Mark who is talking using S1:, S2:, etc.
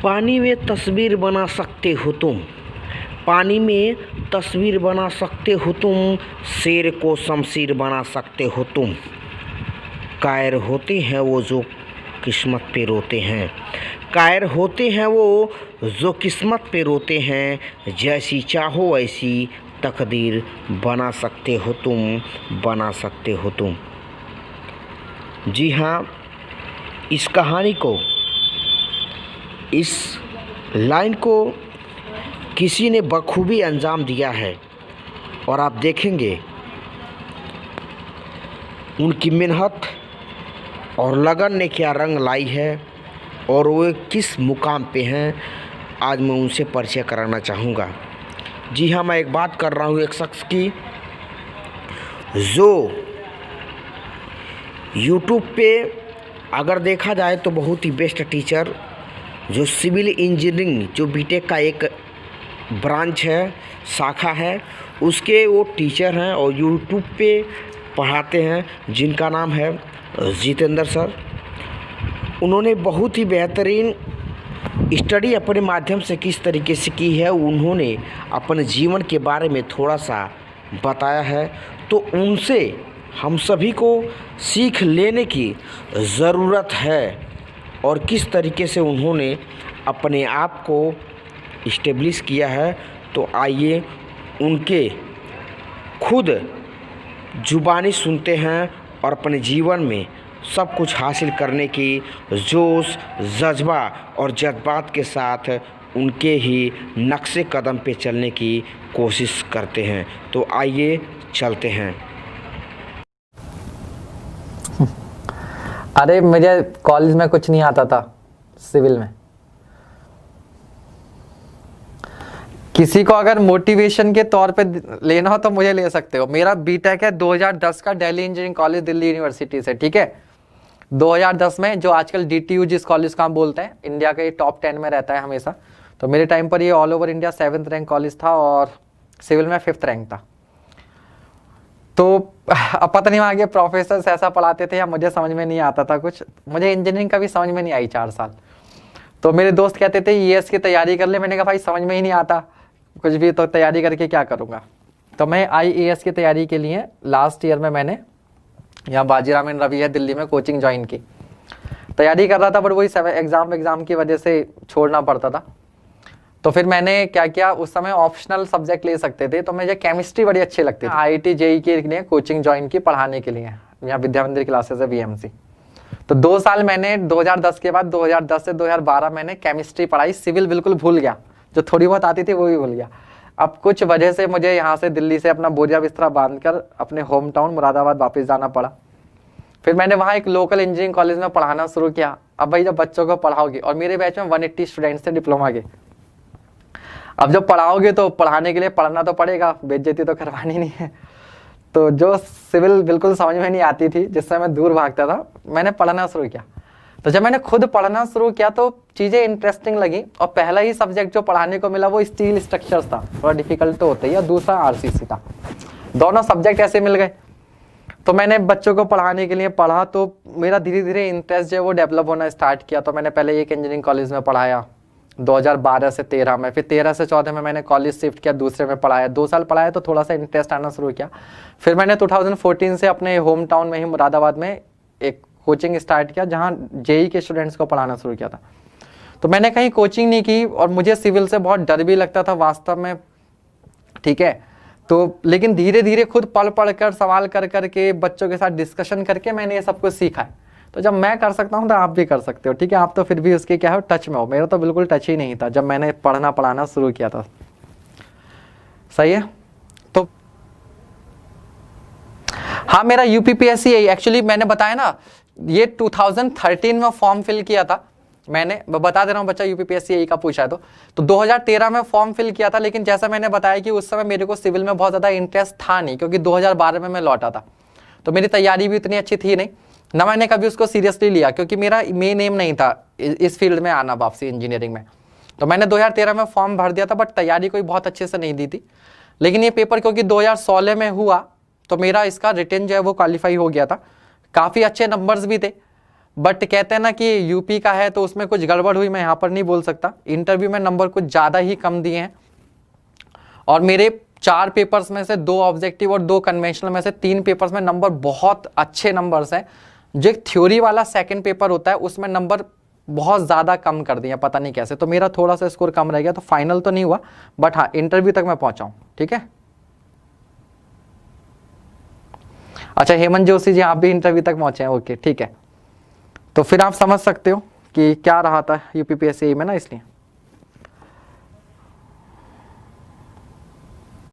S1: पानी में तस्वीर बना सकते हो तुम, पानी में तस्वीर बना सकते हो तुम, शेर को शमशीर बना सकते हो तुम। कायर होते हैं वो जो किस्मत पे रोते हैं, कायर होते हैं वो जो किस्मत पे रोते हैं। जैसी चाहो वैसी तकदीर बना सकते हो तुम, बना सकते हो तुम। जी हाँ, इस कहानी को, इस लाइन को किसी ने बखूबी अंजाम दिया है और आप देखेंगे उनकी मेहनत और लगन ने क्या रंग लाई है और वो किस मुकाम पे हैं। आज मैं उनसे परिचय कराना चाहूँगा। जी हाँ, मैं एक बात कर रहा हूँ एक शख्स की जो यूट्यूब पे अगर देखा जाए तो बहुत ही बेस्ट टीचर, जो सिविल इंजीनियरिंग जो बीटेक का एक ब्रांच है, शाखा है, उसके वो टीचर हैं और यूट्यूब पे पढ़ाते हैं, जिनका नाम है जितेंद्र सर। उन्होंने बहुत ही बेहतरीन स्टडी अपने माध्यम से किस तरीके से की है, उन्होंने अपने जीवन के बारे में थोड़ा सा बताया है। तो उनसे हम सभी को सीख लेने की ज़रूरत है और किस तरीके से उन्होंने अपने आप को इस्टेब्लिश किया है। तो आइए उनके खुद जुबानी सुनते हैं और अपने जीवन में सब कुछ हासिल करने की जोश, जज्बा और जज्बात के साथ उनके ही नक्शे कदम पे चलने की कोशिश करते हैं। तो आइए चलते हैं।
S2: अरे मुझे कॉलेज में कुछ नहीं आता था, सिविल में। किसी को अगर मोटिवेशन के तौर पे लेना हो तो मुझे ले सकते हो। मेरा बीटेक है 2010 का, Delhi engineering college, Delhi university से, ठीक है। 2010 में, जो आजकल डीटीयू जिस कॉलेज का हम बोलते हैं, इंडिया के टॉप 10 में रहता है हमेशा। तो मेरे टाइम पर ये all over India 7th rank college था और सिविल में 5th रैंक था। तो अब पता नहीं वहाँ के प्रोफेसर्स ऐसा पढ़ाते थे या मुझे समझ में नहीं आता था कुछ। मुझे इंजीनियरिंग कभी समझ में नहीं आई 4 साल। तो मेरे दोस्त कहते थे ईएएस की तैयारी कर ले। मैंने कहा भाई समझ में ही नहीं आता कुछ भी, तो तैयारी करके क्या करूँगा। तो मैं आईएएस की तैयारी के लिए लास्ट ईयर में मैंने यहाँ बाजीराव एंड रवि है दिल्ली में कोचिंग ज्वाइन की। तैयारी कर रहा था, बट वही एग्जाम की वजह से छोड़ना पड़ता था। तो फिर मैंने क्या किया, उस समय ऑप्शनल सब्जेक्ट ले सकते थे, तो मुझे केमिस्ट्री बड़ी अच्छी लगती थी। आईआईटी जेईई के लिए कोचिंग ज्वाइन की पढ़ाने के लिए, यहाँ विद्या मंदिर क्लासेस है वीएमसी। तो 2 साल मैंने 2010 के बाद 2010 से 2012 मैंने केमिस्ट्री पढ़ाई। सिविल बिल्कुल भूल गया, जो थोड़ी बहुत आती थी वो भी भूल गया। अब कुछ वजह से मुझे यहाँ से दिल्ली से अपना बोरिया बिस्तरा बांधकर अपने होम टाउन मुरादाबाद वापस जाना पड़ा। फिर मैंने वहाँ एक लोकल इंजीनियरिंग कॉलेज में पढ़ाना शुरू किया। अब भाई जब बच्चों को पढ़ाओगे, और मेरे बैच में 180 स्टूडेंट्स थे डिप्लोमा के, अब जब पढ़ाओगे तो पढ़ाने के लिए पढ़ना तो पड़ेगा, बेइज्जती तो करवानी नहीं है। तो जो सिविल बिल्कुल समझ में नहीं आती थी, जिससे मैं दूर भागता था, मैंने पढ़ना शुरू किया। तो जब मैंने खुद पढ़ना शुरू किया तो चीज़ें इंटरेस्टिंग लगी। और पहला ही सब्जेक्ट जो पढ़ाने को मिला वो स्टील स्ट्रक्चर्स था, थोड़ा डिफिकल्ट तो होता ही है, दूसरा आरसीसी था। दोनों सब्जेक्ट ऐसे मिल गए। तो मैंने बच्चों को पढ़ाने के लिए पढ़ा, तो मेरा धीरे धीरे इंटरेस्ट जो है वो डेवलप होना स्टार्ट किया। तो मैंने पहले एक इंजीनियरिंग कॉलेज में पढ़ाया 2012 से 13 में, फिर 13 से 14 में मैंने कॉलेज शिफ्ट किया, दूसरे में पढ़ाया। 2 साल पढ़ाया तो थोड़ा सा इंटरेस्ट आना शुरू किया। फिर मैंने 2014 से अपने होम टाउन में ही मुरादाबाद में एक कोचिंग स्टार्ट किया, जहाँ जेईई के स्टूडेंट्स को पढ़ाना शुरू किया था। तो मैंने कहीं कोचिंग नहीं की और मुझे सिविल से बहुत डर भी लगता था वास्तव में, ठीक है। तो लेकिन धीरे धीरे खुद पढ़ कर, सवाल कर करके, बच्चों के साथ डिस्कशन करके मैंने ये सब कुछ सीखा है। तो जब मैं कर सकता हूँ तो आप भी कर सकते हो, ठीक है। आप तो फिर भी उसके क्या हो, टच में हो। मेरा तो बिल्कुल टच ही नहीं था जब मैंने पढ़ाना शुरू किया था। सही है। तो हाँ, मेरा यूपीपीएससी एक्चुअली मैंने बताया ना, ये 2013 में फॉर्म फिल किया था मैंने। बता दे रहा हूँ, बच्चा यूपीपीएससी यही का पूछा है तो 2013 में फॉर्म फिल किया था। लेकिन जैसा मैंने बताया कि उस समय मेरे को सिविल में बहुत ज़्यादा इंटरेस्ट था नहीं, क्योंकि 2012 में मैं लौटा था। तो मेरी तैयारी भी उतनी अच्छी थी नहीं, ना मैंने कभी उसको सीरियसली लिया, क्योंकि मेरा मेन एम नहीं था इस फील्ड में आना वापसी इंजीनियरिंग में। तो मैंने 2013 में फॉर्म भर दिया था, बट तैयारी कोई बहुत अच्छे से नहीं दी थी। लेकिन ये पेपर क्योंकि 2016 में हुआ, तो मेरा इसका रिटन जो है वो क्वालिफाई हो गया था। काफ़ी अच्छे नंबर्स भी थे, बट कहते हैं ना कि यूपी का है तो उसमें कुछ गड़बड़ हुई, मैं यहाँ पर नहीं बोल सकता। इंटरव्यू में नंबर कुछ ज़्यादा ही कम दिए हैं और मेरे 4 पेपर्स में से 2 ऑब्जेक्टिव और 2 कन्वेंशनल में से 3 पेपर्स में नंबर बहुत अच्छे नंबर्स हैं। जो एक थ्योरी वाला सेकंड पेपर होता है उसमें नंबर बहुत ज़्यादा कम कर दिए, पता नहीं कैसे, तो मेरा थोड़ा सा स्कोर कम रह गया। तो फाइनल तो नहीं हुआ बट हाँ इंटरव्यू तक मैं पहुंचा हूँ। ठीक है, अच्छा हेमंत जोशी जी आप भी इंटरव्यू तक पहुंचे हैं, ओके ठीक है। तो फिर आप समझ सकते हो कि क्या रहा था यूपीपीएससी में ना, इसलिए